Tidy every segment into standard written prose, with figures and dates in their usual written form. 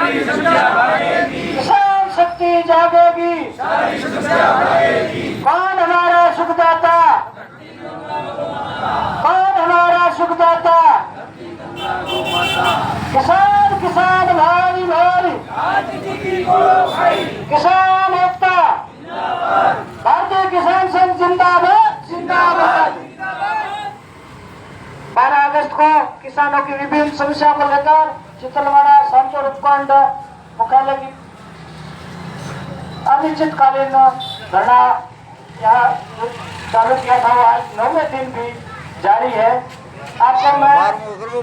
किसान शक्ति जागेगी, कौन हमारा सुखदाता, कौन हमारा सुखदाता, किसान किसान भाई भाई, किसान एकता, भारतीय किसान संघ जिंदाबाद जिंदाबाद। 12 अगस्त को किसानों की विभिन्न समस्याओं को लेकर चितलवाड़ा सांचौर उपखंड मुख्यालय की अनिश्चितकालीन धरना यहाँ चालू किया था, आज 9वें दिन भी जारी है। आपको मैं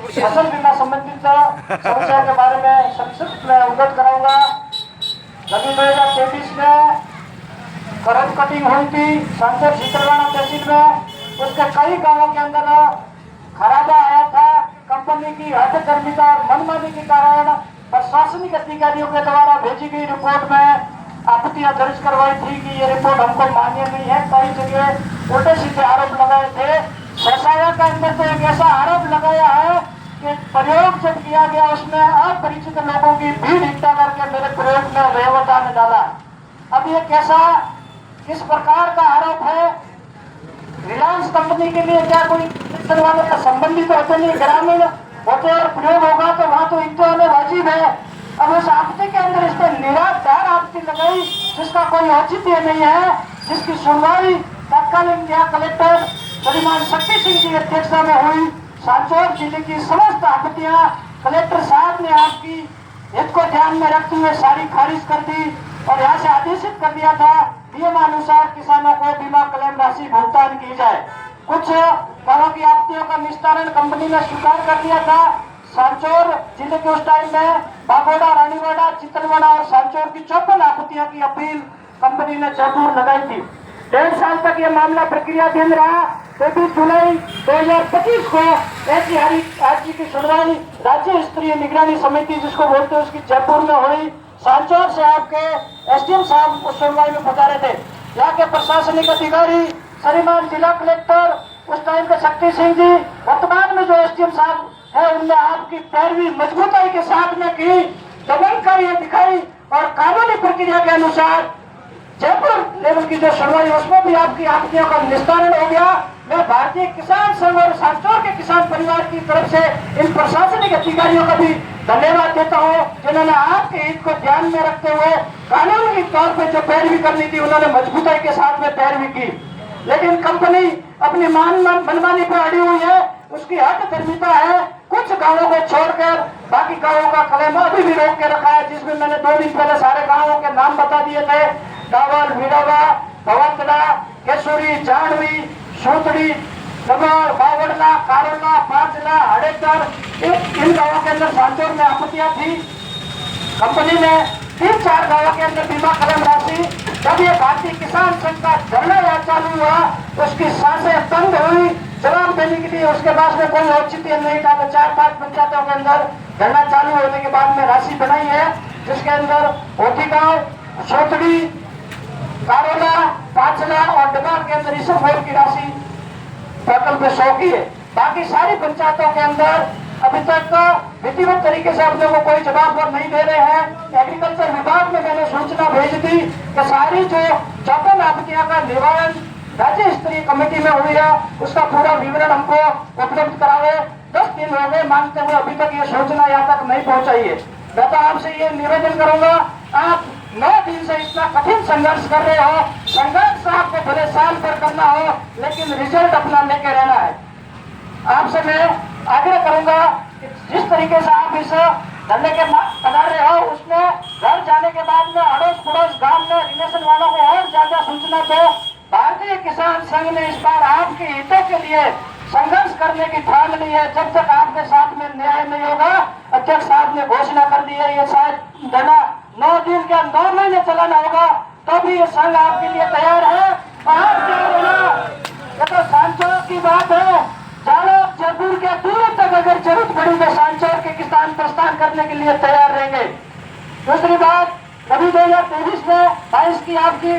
फसल बीमा संबंधित समस्या के बारे में संक्षिप्त में अवगत कराऊंगा। अभी 2023 में करंट कटिंग हुई थी सांचौर चितलवाड़ा तहसील में, उसके कई गांवों के अंदर खराबा आया था। कंपनी की हठधर्मिता और मनमानी के कारण प्रशासनिक अधिकारियों के द्वारा भेजी गई रिपोर्ट में आपत्तियां दर्ज करवाई थी कि ये रिपोर्ट हमको मान्य नहीं है। कई जगह उल्टे सीधे आरोप लगाए थे। ससाया के अंदर तो एक ऐसा आरोप लगाया है कि प्रयोग जब किया गया उसमें अपरिचित लोगों की भीड़ इकट्ठा करके मेरे प्रयोग में रेवता ने डाला। अब ये कैसा किस प्रकार का आरोप है? रिलायंस कंपनी के लिए क्या कोई वालों का संबंधित तो होते नहीं, ग्रामीण होते और प्रयोग होगा तो वहाँ तो इतने होने वाजिब है। अब उस आपत्ति के अंदर इस पर निराधार आपत्ति लगाई जिसका कोई औचित्य नहीं है, जिसकी सुनवाई तत्कालीन कलेक्टर श्रीमान शक्ति सिंह की अध्यक्षता में हुई। सांचौर जिले की समस्त आपत्तियां कलेक्टर साहब ने आपकी हित को ध्यान में रखते हुए सारी खारिज कर दी और यहाँ से आदेशित कर दिया था नियमानुसार किसानों को बीमा क्लेम राशि भुगतान की जाए। कुछ गांवों की आपत्तियों का निस्तारण कंपनी ने स्वीकार कर लिया था। सांचौर जिले के उस टाइम में बागोड़ा, रानीवाड़ा, चितलवाड़ा और सांचौर की 54 आपत्तियों की अपील कंपनी ने जयपुर लगाई थी। 1.5 साल तक ये मामला प्रक्रियाधीन रहा। 23 जुलाई 2025 को ऐसी की सुनवाई राज्य स्तरीय निगरानी समिति जिसको बोलते हैं उसकी जयपुर में हुई। सांचौर से आपके एसडीएम साहब उस सुनवाई में पधारे थे। यहाँ के प्रशासनिक अधिकारी श्रीमान जिला कलेक्टर उस टाइम के शक्ति सिंह जी, वर्तमान में जो एसडीएम साहब है, उनने आपकी पैरवी मजबूताई के साथ में की, दमनकारी दिखाई और कानूनी प्रक्रिया के अनुसार जयपुर लेवल की जो सुनवाई उसमें भी आपकी आपत्तियों का निस्तारण हो गया। मैं भारतीय किसान संघ और सांचौर के किसान परिवार की तरफ से इन प्रशासनिक अधिकारियों का भी धन्यवाद देता हूं जिन्होंने आपके हित को ध्यान में रखते हुए कानूनी तौर पर जो पैरवी करनी थी उन्होंने मजबूताई के साथ में पैरवी की। लेकिन कंपनी अपनी मनमानी पर अड़ी हुई है, उसकी हठधर्मिता है। कुछ गांवों को छोड़कर बाकी गांवों का क्लेम अभी भी रोक के रखा है, जिसमें मैंने 2 दिन पहले सारे गांवों के नाम बता दिए थे। डावल, वीरावा, भवतड़ा, केसुरी, जांडवी, सूतड़ी, नगर, बावड़ला, कारोला, पांचला, हड़ेकर, इन गांवों के अंदर सांचौर में आपत्तियां थी। कंपनी ने 3-4 गांवों के अंदर बीमा क्लेम राशि, जब ये भारतीय किसान संघ का धरना यहाँ चालू हुआ तो उसकी सांसें तंग हुई जवाब देने के लिए। उसके बाद में कोई औचित्य नहीं था तो 4-5 पंचायतों के अंदर धरना चालू होने के बाद में राशि बनाई है, जिसके अंदर ओठी गांव, सोतड़ी, कारोला, पांचला और डबार के अंदर इस की राशि टोटल पे 100 की है। बाकी सारी पंचायतों के अंदर अभी तक विधिवत तरीके से अपने को कोई जवाब नहीं दे रहे हैं। एग्रीकल्चर विभाग में मैंने सूचना भेज दी कि सारी जो 54 आपत्तियों का निवारण राज्य स्तरीय कमेटी में हुई है उसका पूरा विवरण हमको उपलब्ध करावे। 10 दिन हो गए मांगते हुए, अभी तक ये सूचना यहाँ तक नहीं पहुंचाई है। मैं तो आपसे ये निवेदन करूंगा, आप 9 दिन से इतना कठिन संघर्ष कर रहे हो, संघर्ष आपको भले साल भर करना हो लेकिन रिजल्ट अपना लेके रहना है। आपसे मैं आग्रह करूंगा कि जिस तरीके से आप इस धरने के पधार रहे हो उसमें घर जाने के बाद में अड़ोस पड़ोस गांव में रिलेशन वालों को और ज्यादा सूचना दो। भारतीय किसान संघ ने इस बार आपके हितों के लिए संघर्ष करने की ठान ली है। जब तक आपके साथ में न्याय नहीं होगा, अध्यक्ष साहब ने घोषणा कर दी है, ये शायद धरना 9 दिन क्या 9 महीने चलाना होगा तो भी ये संघ आपके लिए तैयार है। आप क्या बोला, ये तो सांचौर की बात है। जालो जयपुर के दूर तक अगर जरूरत पड़ी तो सांचौर के किसान प्रस्थान करने के लिए तैयार रहेंगे। दूसरी बात, अभी 2023 में 22 की आपकी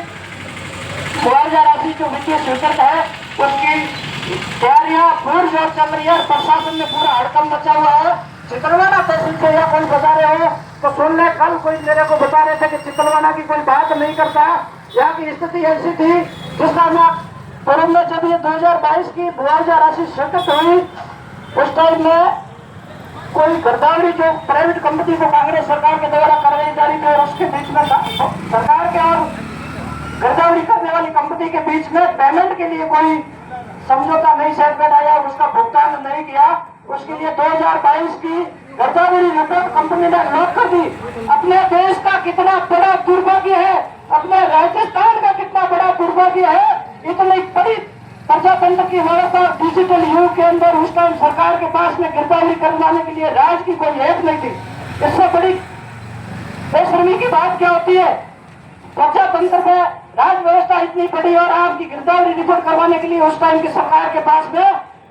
मुआवजा राशि जो वित्तीय स्वीकृत है उसकी तैयारियां पूरी जोर चल रही है। प्रशासन में पूरा हड़कंप मचा हुआ है। चितलवाड़ा तहसील से या कोई बता रहे हो तो सुन ले, कल कोई मेरे को बता रहे थे कि चितलवाना की कोई बात नहीं करता। यहाँ की स्थिति ऐसी थी जिस टाइम पूर्व में जब ये 2022 की मुआवजा राशि स्वीकृत हुई, उस टाइम में कोई गिरदावरी जो प्राइवेट कंपनी को कांग्रेस सरकार के द्वारा करवाई जा रही थी, और उसके बीच में सरकार के और गिरदावरी करने वाली कंपनी के बीच में पेमेंट के लिए कोई समझौता नहीं सेट बैठाया, उसका भुगतान नहीं किया। उसके लिए 2022 की गिरदावरी रिपोर्ट कंपनी ने लॉक कर दी। अपने देश का कितना बड़ा दुर्भाग्य है, अपने राजस्थान का कितना बड़ा दुर्भाग्य है, इतनी बड़ी प्रजातंत्र की व्यवस्था डिजिटल युग के अंदर उस टाइम सरकार के पास में गिरदावरी करवाने के लिए राज्य की कोई ऐप नहीं थी। इससे बड़ी बेशर्मी की बात क्या होती है? प्रजातंत्र में राज व्यवस्था इतनी बड़ी और आपकी गिरदावरी रिपोर्ट करवाने के लिए उस टाइम की सरकार के पास में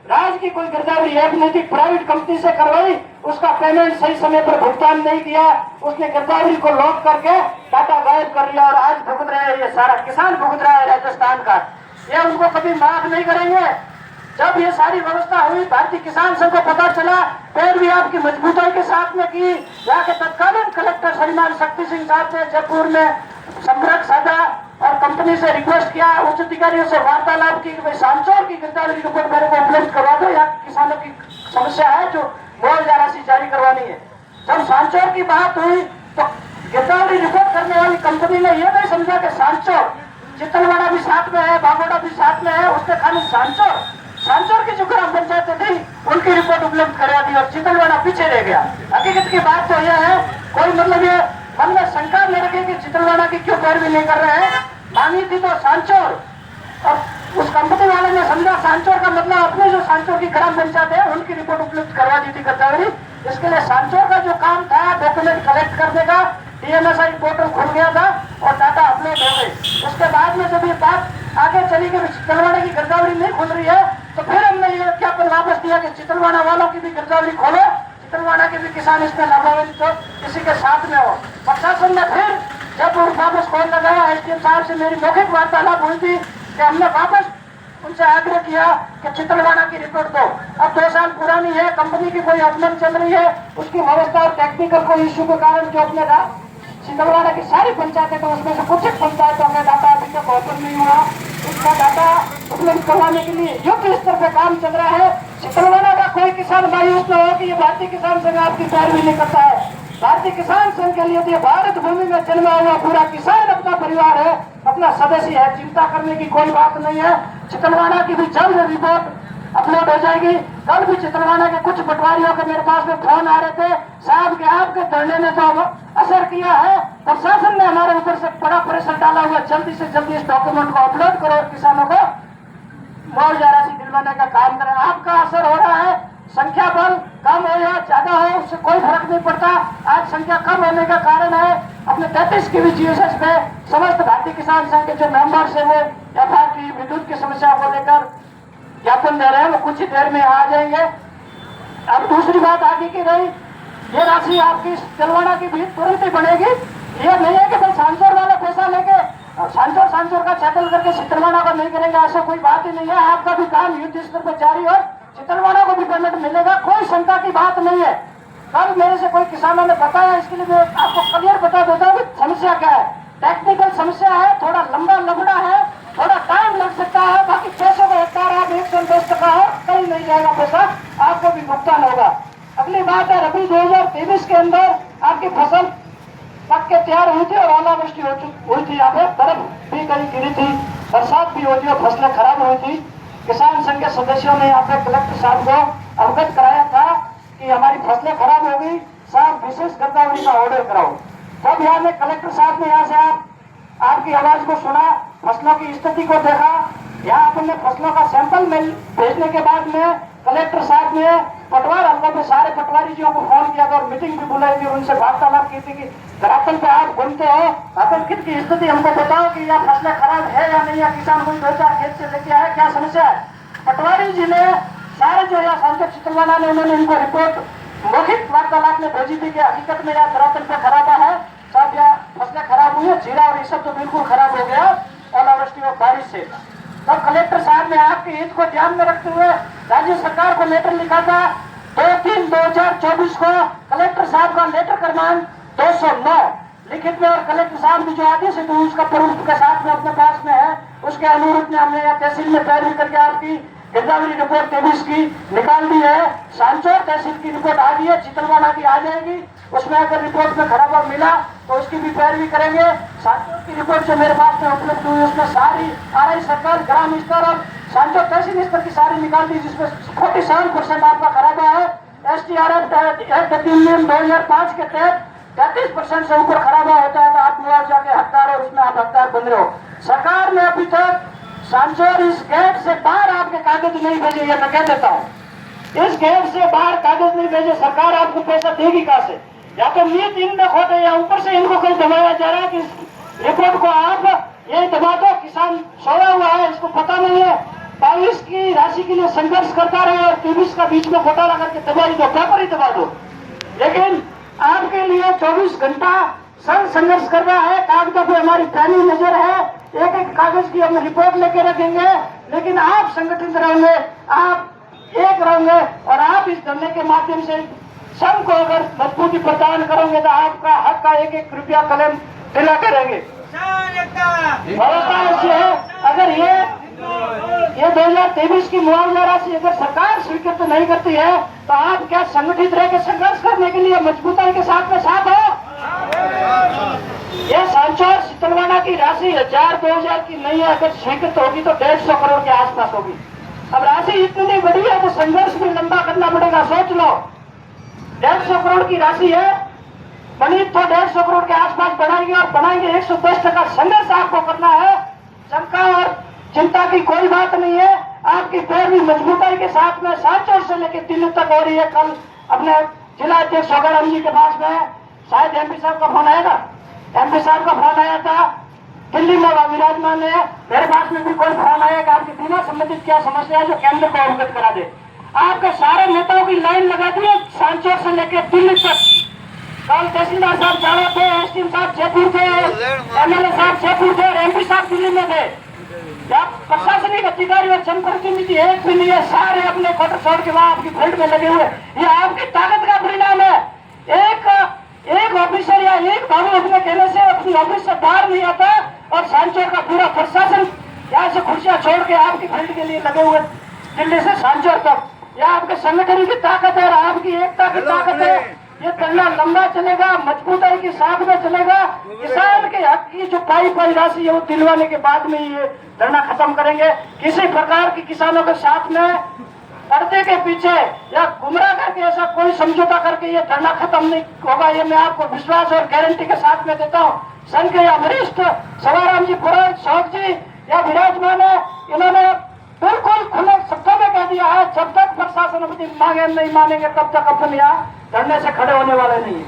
राज्य की कोई गिरदावरी ऐप नहीं थी। प्राइवेट कंपनी से करवाई, उसका पेमेंट सही समय पर भुगतान नहीं किया, उसने गिरदावरी को लॉक करके डाटा गायब कर लिया और आज भुगत रहे हैं, ये सारा किसान भुगत रहा है राजस्थान का। ये उनको कभी माफ नहीं करेंगे। जब ये सारी व्यवस्था हुई, भारतीय किसान संघ को पता चला, फिर भी आपकी मजबूती के साथ में की। यहाँ के तत्कालीन कलेक्टर श्रीमान शक्ति सिंह साहब ने जयपुर में संपर्क साधा और कंपनी से रिक्वेस्ट किया, उच्च अधिकारियों से वार्तालाप की, सांचौर की गिरदावरी रिपोर्ट मेरे को उपलब्ध करवा दो, यहाँ किसानों की समस्या है जो मुआवजा राशि जारी करवानी है। जब सांचौर की बात हुई तो गिरदावरी रिपोर्ट करने वाली कंपनी ने यह नहीं समझा कि सांचौर, चितलवाड़ा भी साथ में है, बागोड़ा भी साथ में है, उसने खाली सांचौर की जो ग्राम पंचायत थी उनकी रिपोर्ट उपलब्ध करवा दी और चितलवाड़ा पीछे रह गया। हकीकत की बात तो यह है, कोई मतलब ये मन में शंका न रखे कि चितलवाड़ा की क्यों पैरवी नहीं कर रहे हैं। मांगी थी तो सांचौर, और उस कंपनी वाले ने समझा सांचौर का मतलब अपने जो सांचौर की ग्राम पंचायत है उनकी रिपोर्ट उपलब्ध करवा दी थी गिरदावरी। इसके लिए सांचौर का जो काम था डॉक्यूमेंट कलेक्ट करने का, DMSI पोर्टल खुल गया था और डाटा अपलोड हो गए। उसके बाद में जब ये बात आगे चली कि चितलवाड़ा की गिरदावरी नहीं खुल रही है, तो फिर हमने ये ज्ञापन वापस दिया कि चितलवाड़ा वालों की भी गिरदावरी खोलो, चितलवाड़ा के भी किसान इसमें लाभान्वित हो, किसी के साथ में हो। प्रशासन ने फिर जब वापस फोन लगाया, SDM साहब से मेरी मौखिक वार्तालाप हुई थी कि हमने वापस उनसे आग्रह किया कि चितलवाड़ा की रिपोर्ट दो। अब 2 साल पुरानी है, कंपनी की कोई अध्ययन चल रही है, उसकी व्यवस्था और टेक्निकल कोई इश्यू के कारण जो अपने चितलवाड़ा की सारी पंचायतें, तो उसमें से कुछ पंचायतों में डाटा अभी तक ओपन नहीं हुआ। उसका डाटा उपलब्ध करवाने के लिए युद्ध स्तर पे काम चल रहा है। चितलवाड़ा का कोई किसान मायूस न हो कि ये भारतीय किसान संघ आपकी पैरवी नहीं करता है। भारतीय किसान संघ के लिए तो भारत भूमि में जन्मा हुआ पूरा किसान अपना परिवार है, अपना सदस्य है, चिंता करने की कोई बात नहीं है। चितलवाड़ा की भी जल्द रिपोर्ट अपलोड हो जाएगी। कल भी चितलवाड़ा के कुछ पटवारियों के मेरे पास में फोन आ रहे थे, साहब के आपके धरने ने तो असर किया है, प्रशासन ने हमारे ऊपर से बड़ा प्रेशर डाला हुआ, जल्दी से जल्दी इस डॉक्यूमेंट को अपलोड करो और किसानों को मुआवजा राशि दिलवाने का काम करें। आपका असर हो रहा है, संख्या बल कम हो या ज्यादा हो उससे कोई फर्क नहीं पड़ता। आज संख्या कम होने का कारण है अपने 33 की भी GSS में समस्त भारतीय किसान संघ के जो मेंबर्स है वो FRP विद्युत की समस्या को लेकर ज्ञापन दे रहे हैं, वो कुछ ही देर में आ जाएंगे। अब दूसरी बात आगे की रही, ये राशि आपकी चितलवाड़ा की भी तुरंत ही बनेगी। ये नहीं है कि भाई सांचौर वाला पैसा लेके सांचौर का सेटल करके चितलवाड़ा को नहीं करेंगे, ऐसा कोई बात ही नहीं है। आपका भी काम युद्ध स्तर पर जारी और चितलवाड़ा को भी पेमेंट मिलेगा, कोई शंका की बात नहीं है। कल मेरे से कोई किसानों ने बताया, इसके लिए मैं आपको क्लियर बता देता हूँ समस्या क्या है। टेक्निकल समस्या है, थोड़ा लंबा लंबड़ा है, थोड़ा टाइम लग सकता है, बाकी पैसों का हेक्टार आप 110 टका हो, कहीं नहीं जाएगा पैसा, आपको भी भुगतान होगा। अगली बात है, रबी 2023 के अंदर आपकी फसल पक के तैयार हुई थी और ओलावृष्टि हुई थी, यहाँ पे बर्फ भी कहीं गिरी थी, बरसात भी हुई थी और फसलें खराब हुई थी। किसान संघ के सदस्यों ने यहाँ पे कलेक्टर साहब को अवगत कराया था कि हमारी फसलें खराब हो गई, साहब विशेष गिरदावरी का ऑर्डर कराओ। तब यहाँ में कलेक्टर साहब ने यहाँ से आपकी आवाज को सुना, फसलों की स्थिति को देखा। यहाँ अपने फसलों का सैंपल में भेजने के बाद में कलेक्टर साहब ने पटवार हल्कों में सारे पटवारी को फोन किया था और मीटिंग भी बुलाई थी, उनसे वार्तालाप की थी कि धरातल पे आप घूमते हो, आतंकित की स्थिति हमको बताओ कि यह फसलें खराब है या नहीं, या किसान कोई 2-4 खेत से लेके आया, क्या समस्या है। पटवारी जी ने सारे जो यहाँ सांसद चितलवाड़ा ने उन्होंने इनको रिपोर्ट मौखिक वार्तालाप में भेजी थी कि हकीकत में यहाँ धरातल पे खराबा है, सब यहाँ फसलें खराब हुई है, जीरा और ये सब तो बिल्कुल खराब हो गया ओलावृष्टि और बारिश से। तब कलेक्टर साहब ने आपके हित को ध्यान में रखते हुए राज्य सरकार को लेटर लिखा था। 2/3/2024 को कलेक्टर साहब का लेटर क्रमांक 209 लिखित में और कलेक्टर साहब ने जो आदेश है तो उसका प्रूफ के साथ में अपने पास में है। उसके अनुरूप में हमने यहाँ तहसील में पैरवी करके आपकी गिरदावरी रिपोर्ट 23 की निकाल दी है। सांचौर तहसील की रिपोर्ट आ गई है, चितलवाड़ा की आ जाएगी। उसमें अगर रिपोर्ट में खराबा मिला तो उसकी भी पैरवी करेंगे। सांचौर की रिपोर्ट जो मेरे पास में उपलब्ध हुई उसमें सारी आरआई सर्कल, ग्राम स्तर और सांचौर तहसील स्तर की सारी निकाल दी, जिसमें 47% आपका खराबा है। STRF एक्ट अधिनियम 2005 के तहत 33% से ऊपर खराबा होता है तो आप मुआवजा के हकदार हो, उसमें आप हकदार बन रहे हो। सरकार ने अभी तक सांचौर इस गेट से बाहर आपके कागज नहीं भेजे, ये मैं कह देता हूँ। इस गेट से बाहर कागज नहीं भेजे, सरकार आपको पैसा देगी कहाँ से? या तो नीति इनमें खोटे या ऊपर से इनको कहीं दबाया जा रहा है कि इस रिपोर्ट को आप यही दबा दो। किसान सोया हुआ है, इसको पता नहीं है। 22 की राशि के लिए संघर्ष करता रहे और 23 का बीच में घोटाला करके दबा ही दो, पेपर ही दबा दो। लेकिन आपके लिए 24 घंटा संघर्ष कर रहा है। कागजों पे हमारी पैनी नजर है, एक एक कागज की हम रिपोर्ट लेके रखेंगे। लेकिन आप संगठित रहोगे, आप एक रहोगे और आप इस धरने के माध्यम से संघ को अगर मजबूती प्रदान करोगे तो आपका हक का एक एक रुपया कलम दिला करेंगे। अगर ये 2023 की मुआवजा राशि अगर सरकार स्वीकृत नहीं करती है तो आप क्या संगठित रह के संघर्ष करने के लिए मजबूताई के साथ में साथ हो? ये सांचौर चितलवाड़ा की राशि 1000-2000 की नहीं है, अगर स्वीकृत होगी तो 150 करोड़ के आसपास होगी। अब राशि इतनी बड़ी है तो संघर्ष भी लंबा करना पड़ेगा। सोच लो, 150 करोड़ की राशि है, बनी तो 150 करोड़ के आसपास बढ़ाएंगे और बढ़ाएंगे 110% संघर्ष आपको करना है। शंका और चिंता की कोई बात नहीं है। आपकी पैरवी मजबूताई के साथ में सांचौर से लेकर दिल्ली तक हो रही है। कल अपने जिला अध्यक्ष सोगाराम जी के पास में शायद MP साहब का फोन आया था, MP साहब का फोन आया था, दिल्ली में विराजमान है। मेरे पास में भी कोई फोन आया कि आपकी बिना संबंधित क्या समस्या है जो केंद्र को अवगत करा दे। आपके सारे नेताओं की लाइन लगा दी है सांचौर से लेकर दिल्ली तक। कल तहसीलदार साहब जाना थे, SDM साहब जयपुर थे, MLA साहब जयपुर थे और MP साहब दिल्ली में थे। जब प्रशासनिक अधिकारी और जनप्रतिनिधि एक भी नहीं है, सारे अपने क्वार्टर छोड़ के वहां आपकी फील्ड में लगे हुए। ये आपकी ताकत का परिणाम है। एक ऑफिसर या एक बाबू अपने कहने से अपनी ऑफिस से बाहर नहीं आता और सांचौर का पूरा प्रशासन यहाँ से कुर्सियां छोड़ के आपकी फील्ड के लिए लगे हुए दिल्ली से सांचौर तक। यह आपके संगठन की ताकत है और आपकी एकता की ताकत है। ये धरना लंबा चलेगा, मजबूताई के साथ में चलेगा। किसान के हक की जो पाई राशि है वो दिलवाने के बाद में ये धरना खत्म करेंगे। किसी प्रकार की किसानों के साथ में पर्दे के पीछे या गुमराह करके ऐसा कोई समझौता करके ये धरना खत्म नहीं होगा, ये मैं आपको विश्वास और गारंटी के साथ में देता हूँ। संघ के या वरिष्ठ सवाराम जी पुरोहित शौक जी या विराजमान है, इन्होंने बिल्कुल खुले शब्दों में कह दिया है जब तक प्रशासन अपनी मांगे नहीं मानेंगे तब तक अपन यहाँ धरने से खड़े होने वाले नहीं है।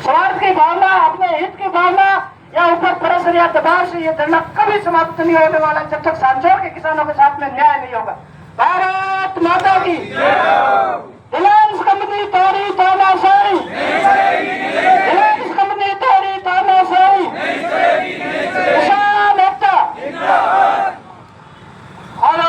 स्वार्थ की भावना, अपने हित की भावना या ऊपर प्रेशर या दबाव से ये धरना कभी समाप्त नहीं होने वाला जब तक सांचौर के किसानों के साथ में न्याय नहीं होगा। भारत माता की। रिलायंस कंपनी तोड़ी